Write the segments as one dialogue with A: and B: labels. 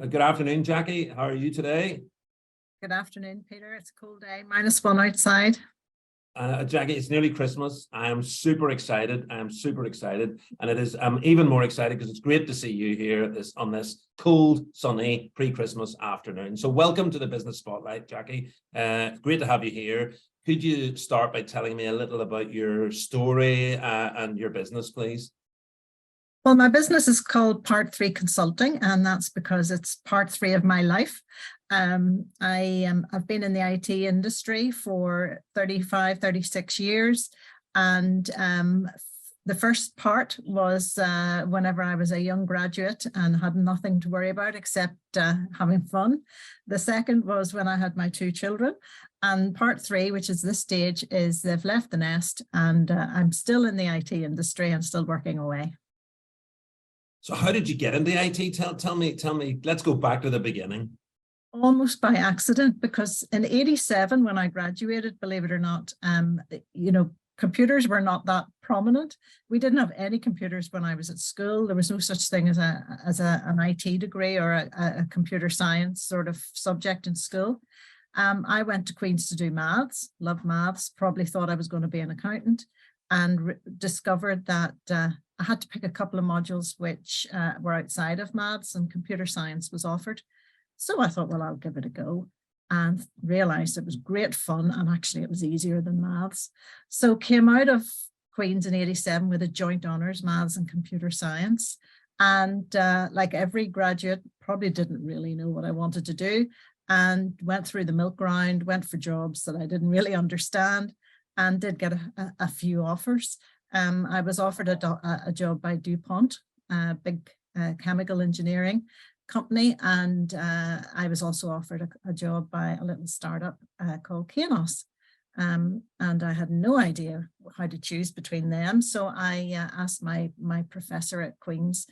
A: Good afternoon, Jackie. How are you today?
B: Good afternoon, Peter. It's a cool day, -1 outside.
A: Jackie, it's nearly Christmas. I am super excited. And it is even more excited because it's great to see you here on this cold, sunny pre-Christmas afternoon. So welcome to the Business Spotlight, Jackie. Great to have you here. Could you start by telling me a little about your story and your business, please?
B: Well, my business is called Part 3 Consulting, and that's because it's part 3 of my life. I've been in the IT industry for 35, 36 years. And the first part was whenever I was a young graduate and had nothing to worry about except having fun. The second was when I had my 2 children. And part 3, which is this stage, is they've left the nest and I'm still in the IT industry and still working away.
A: So how did you get into IT? Tell me, let's go back to the beginning.
B: Almost by accident, because in '87, when I graduated, believe it or not, computers were not that prominent. We didn't have any computers when I was at school. There was no such thing as an IT degree or a computer science sort of subject in school. I went to Queen's to do maths, loved maths, probably thought I was going to be an accountant, and discovered that I had to pick a couple of modules which were outside of maths, and computer science was offered. So I thought, well, I'll give it a go, and realized it was great fun. And actually it was easier than maths. So came out of Queen's in '87 with a joint honours, maths and computer science. And like every graduate, probably didn't really know what I wanted to do, and went through the milk round, went for jobs that I didn't really understand, and did get a few offers. I was offered a job by DuPont, a big chemical engineering company, and I was also offered a job by a little startup called Kainos. And I had no idea how to choose between them. So I asked my professor at Queen's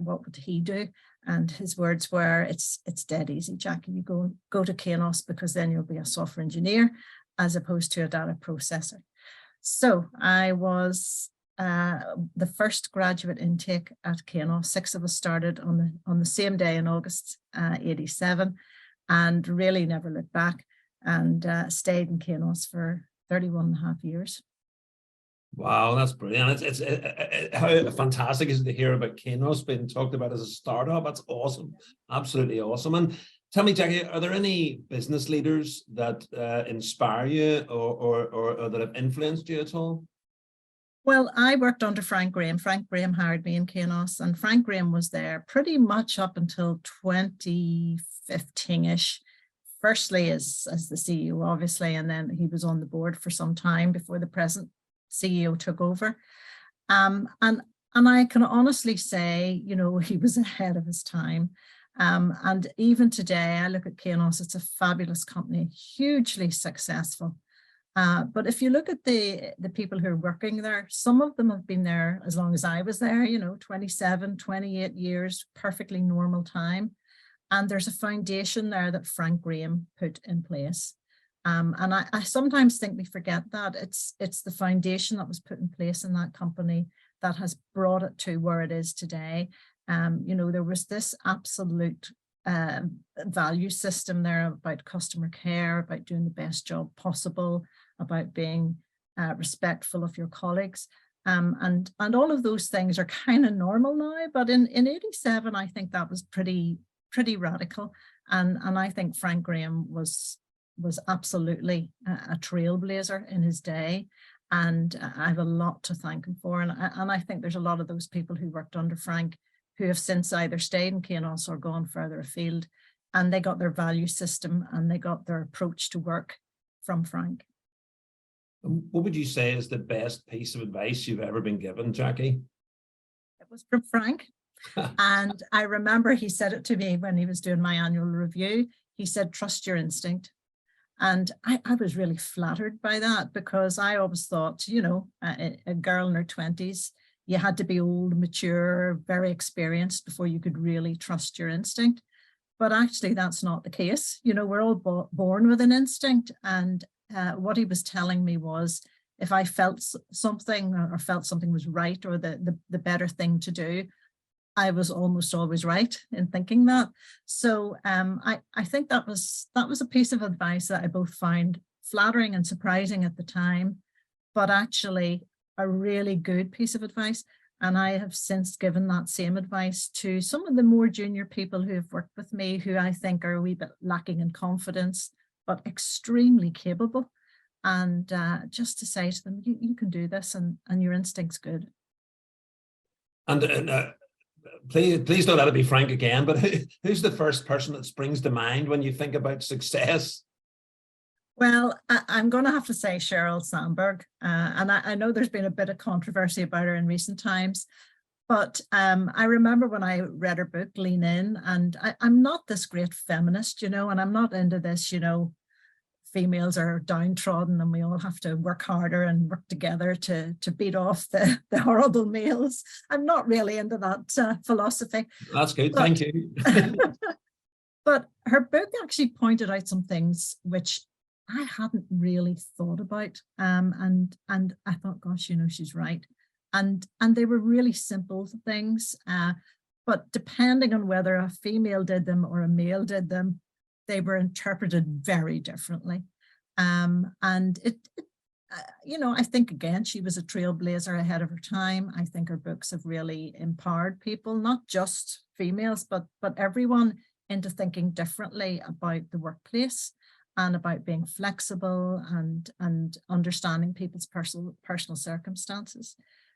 B: what would he do, and his words were, it's dead easy, Jackie. You go to Kainos, because then you'll be a software engineer as opposed to a data processor. So I was the first graduate intake at Kainos. 6 of us started on the same day in August '87, and really never looked back, and stayed in Kainos for 31.5 years.
A: Wow, that's brilliant. It's how fantastic is it to hear about Kainos being talked about as a startup. That's awesome. Absolutely awesome. And tell me, Jackie, are there any business leaders that inspire you or that have influenced you at all?
B: Well, I worked under Frank Graham. Frank Graham hired me in Kainos, and Frank Graham was there pretty much up until 2015-ish. Firstly as the CEO, obviously, and then he was on the board for some time before the present CEO took over. And I can honestly say, he was ahead of his time. And even today, I look at Kainos, it's a fabulous company, hugely successful. But if you look at the people who are working there, some of them have been there as long as I was there, 27, 28 years, perfectly normal time. And there's a foundation there that Frank Graham put in place. And I sometimes think we forget that it's the foundation that was put in place in that company that has brought it to where it is today. There was this absolute value system there about customer care, about doing the best job possible, about being respectful of your colleagues. And all of those things are kind of normal now, but in '87, I think that was pretty radical. And I think Frank Graham was absolutely a trailblazer in his day. And I have a lot to thank him for. And I think there's a lot of those people who worked under Frank who have since either stayed in Kainos or gone further afield, and they got their value system and they got their approach to work from Frank.
A: What would you say is the best piece of advice you've ever been given, Jackie?
B: It was from Frank. And I remember he said it to me when he was doing my annual review. He said, trust your instinct. And I was really flattered by that, because I always thought, a girl in her 20s, you had to be old, mature, very experienced before you could really trust your instinct. But actually, that's not the case. We're all born with an instinct. And what he was telling me was, if I felt something or felt something was right or the better thing to do, I was almost always right in thinking that. So I think that was a piece of advice that I both found flattering and surprising at the time, but actually a really good piece of advice. And I have since given that same advice to some of the more junior people who have worked with me, who I think are a wee bit lacking in confidence, but extremely capable. And just to say to them, you can do this, and your instinct's good.
A: And please don't let it be Frank again, but who's the first person that springs to mind when you think about success?
B: Well, I'm going to have to say Sheryl Sandberg, and I know there's been a bit of controversy about her in recent times, but I remember when I read her book, Lean In, and I'm not this great feminist, and I'm not into this, females are downtrodden and we all have to work harder and work together to beat off the horrible males. I'm not really into that philosophy.
A: That's good, thank you.
B: But her book actually pointed out some things which I hadn't really thought about. And I thought, gosh, she's right. And they were really simple things. But depending on whether a female did them or a male did them, they were interpreted very differently. And I think, again, she was a trailblazer ahead of her time. I think her books have really empowered people, not just females, but everyone, into thinking differently about the workplace and about being flexible and understanding people's personal circumstances.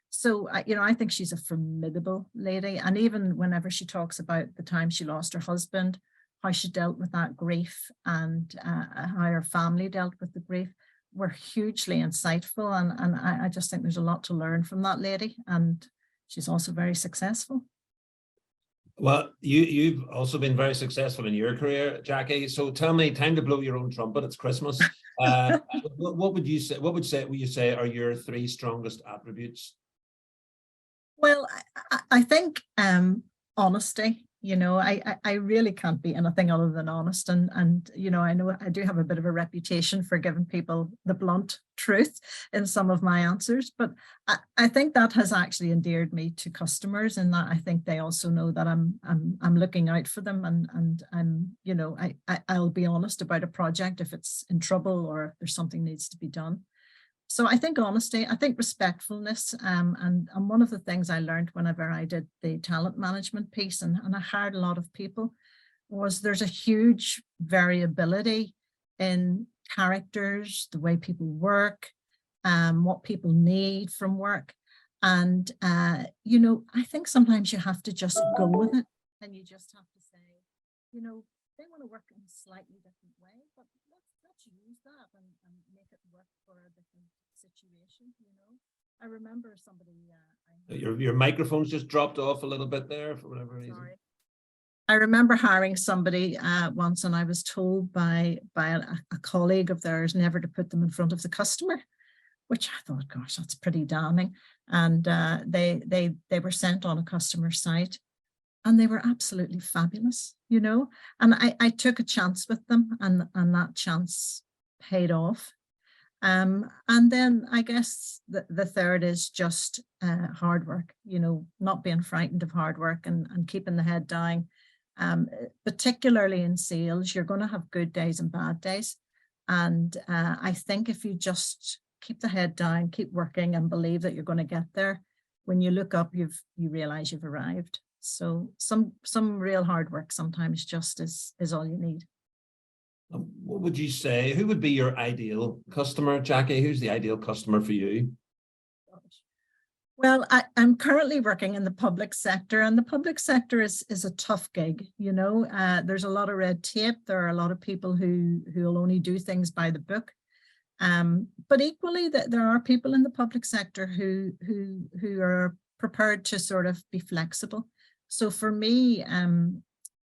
B: So, I think she's a formidable lady. And even whenever she talks about the time she lost her husband, how she dealt with that grief and how her family dealt with the grief were hugely insightful. And I just think there's a lot to learn from that lady. And she's also very successful.
A: Well, you've also been very successful in your career, Jackie. So tell me, time to blow your own trumpet. It's Christmas. What would you say are your 3 strongest attributes?
B: Well, I think honesty. I really can't be anything other than honest. And I know I do have a bit of a reputation for giving people the blunt truth in some of my answers, but I think that has actually endeared me to customers, and that I think they also know that I'm looking out for them, and I'll be honest about a project if it's in trouble or if there's something needs to be done. So I think honesty, I think respectfulness, and one of the things I learned whenever I did the talent management piece, and I hired a lot of people, was there's a huge variability in characters, the way people work, what people need from work. And, I think sometimes you have to just go with it, and you just have to say, they want to work in a slightly different way, but let's use that and make it work for a different situation. I remember somebody.
A: Your microphone's just dropped off a little bit there for whatever reason. Sorry.
B: I remember hiring somebody once, and I was told by a colleague of theirs never to put them in front of the customer, which I thought, gosh, that's pretty damning. And they were sent on a customer site, and they were absolutely fabulous, and I took a chance with them, and that chance paid off. And then I guess the third is just hard work, not being frightened of hard work and keeping the head down. Particularly in sales, you're going to have good days and bad days. And I think if you just keep the head down, keep working, and believe that you're going to get there, when you look up, you realize you've arrived. So some real hard work sometimes just is all you need.
A: What would you say? Who would be your ideal customer, Jackie? Who's the ideal customer for you?
B: Well, I'm currently working in the public sector, and the public sector is a tough gig. There's a lot of red tape. There are a lot of people who will only do things by the book. But equally, there are people in the public sector who are prepared to sort of be flexible. So for me,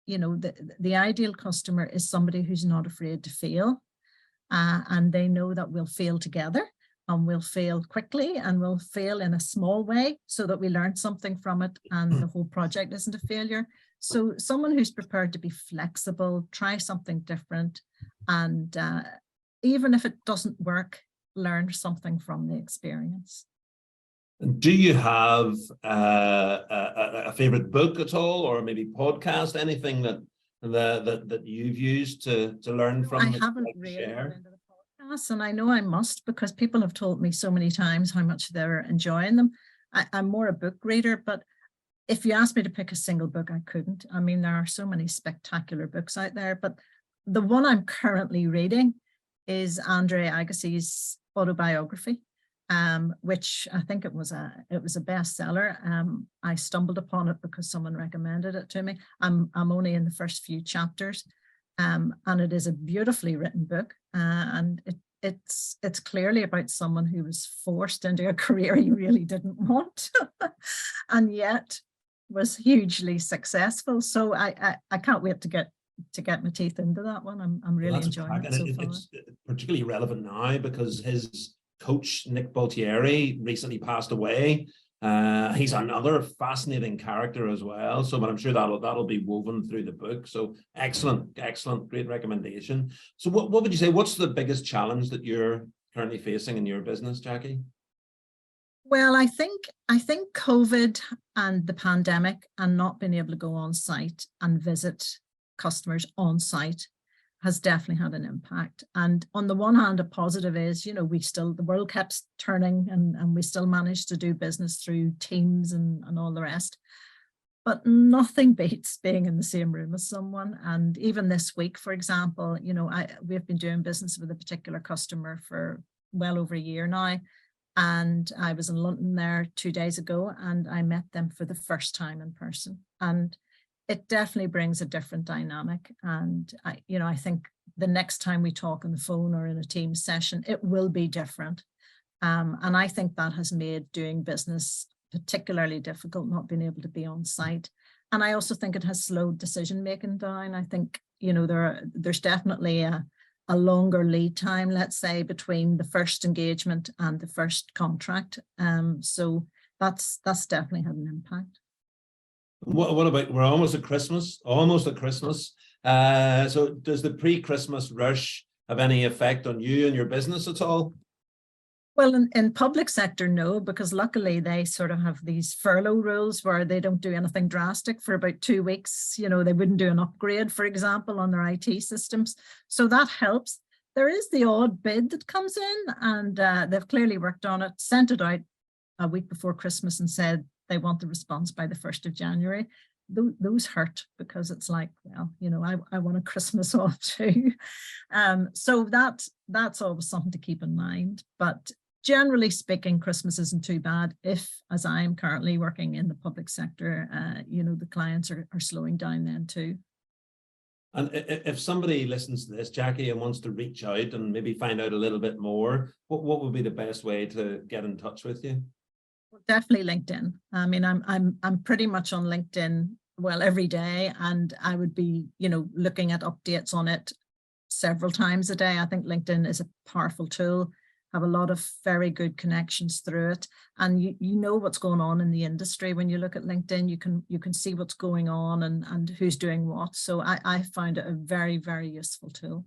B: the ideal customer is somebody who's not afraid to fail, and they know that we'll fail together, and we'll fail quickly, and we'll fail in a small way so that we learn something from it and the whole project isn't a failure. So someone who's prepared to be flexible, try something different, and even if it doesn't work, learn something from the experience.
A: Do you have a favorite book at all, or maybe podcast, anything that you've used to learn from?
B: I haven't really got into the podcast, and I know I must, because people have told me so many times how much they're enjoying them. I'm more a book reader, but if you asked me to pick a single book, I couldn't. I mean, there are so many spectacular books out there, but the one I'm currently reading is Andre Agassi's autobiography, which I think it was a bestseller. I stumbled upon it because someone recommended it to me. I'm only in the first few chapters, and it is a beautifully written book, and it's clearly about someone who was forced into a career he really didn't want, and yet was hugely successful. So I can't wait to get my teeth into that one. I'm really enjoying it so far.
A: It's particularly relevant now because his coach Nick Boltieri recently passed away. He's another fascinating character as well. So, but I'm sure that'll be woven through the book. So excellent, great recommendation. So, what would you say? What's the biggest challenge that you're currently facing in your business, Jackie?
B: Well, I think COVID and the pandemic and not being able to go on site and visit customers on site has definitely had an impact. And on the one hand, a positive is, the world kept turning and we still managed to do business through Teams and all the rest. But nothing beats being in the same room as someone. And even this week, for example, we've been doing business with a particular customer for well over a year now. And I was in London there 2 days ago, and I met them for the first time in person. And it definitely brings a different dynamic. And I think the next time we talk on the phone or in a team session, it will be different. And I think that has made doing business particularly difficult, not being able to be on site. And I also think it has slowed decision making down. I think, there's definitely a longer lead time, let's say, between the first engagement and the first contract. So that's definitely had an impact.
A: What about, we're almost at Christmas, so does the pre-Christmas rush have any effect on you and your business at all?
B: Well, in public sector, no, because luckily they sort of have these furlough rules where they don't do anything drastic for about 2 weeks. They wouldn't do an upgrade, for example, on their IT systems. So that helps. There is the odd bid that comes in, and they've clearly worked on it, sent it out a week before Christmas and said they want the response by the 1st of January. Those hurt, because it's like, well, I want a Christmas off too. So that's always something to keep in mind. But generally speaking, Christmas isn't too bad if, as I am currently working in the public sector, the clients are slowing down then too.
A: And if somebody listens to this, Jackie, and wants to reach out and maybe find out a little bit more, what would be the best way to get in touch with you?
B: Definitely LinkedIn. I mean, I'm pretty much on LinkedIn, well, every day, and I would be, looking at updates on it several times a day. I think LinkedIn is a powerful tool. Have a lot of very good connections through it, and you know what's going on in the industry. When you look at LinkedIn, you can see what's going on and who's doing what. So I find it a very, very useful tool.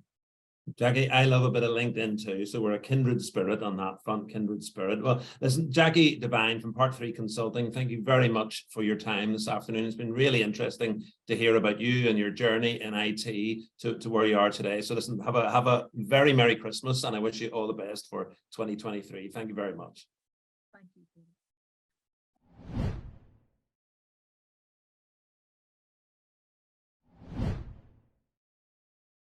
A: Jackie, I love a bit of LinkedIn too, so we're a kindred spirit on that front, kindred spirit. Well, listen, Jackie Devine from Part 3 Consulting, thank you very much for your time this afternoon. It's been really interesting to hear about you and your journey in IT to where you are today. So listen, have a very Merry Christmas, and I wish you all the best for 2023. Thank you very much.
B: Thank you.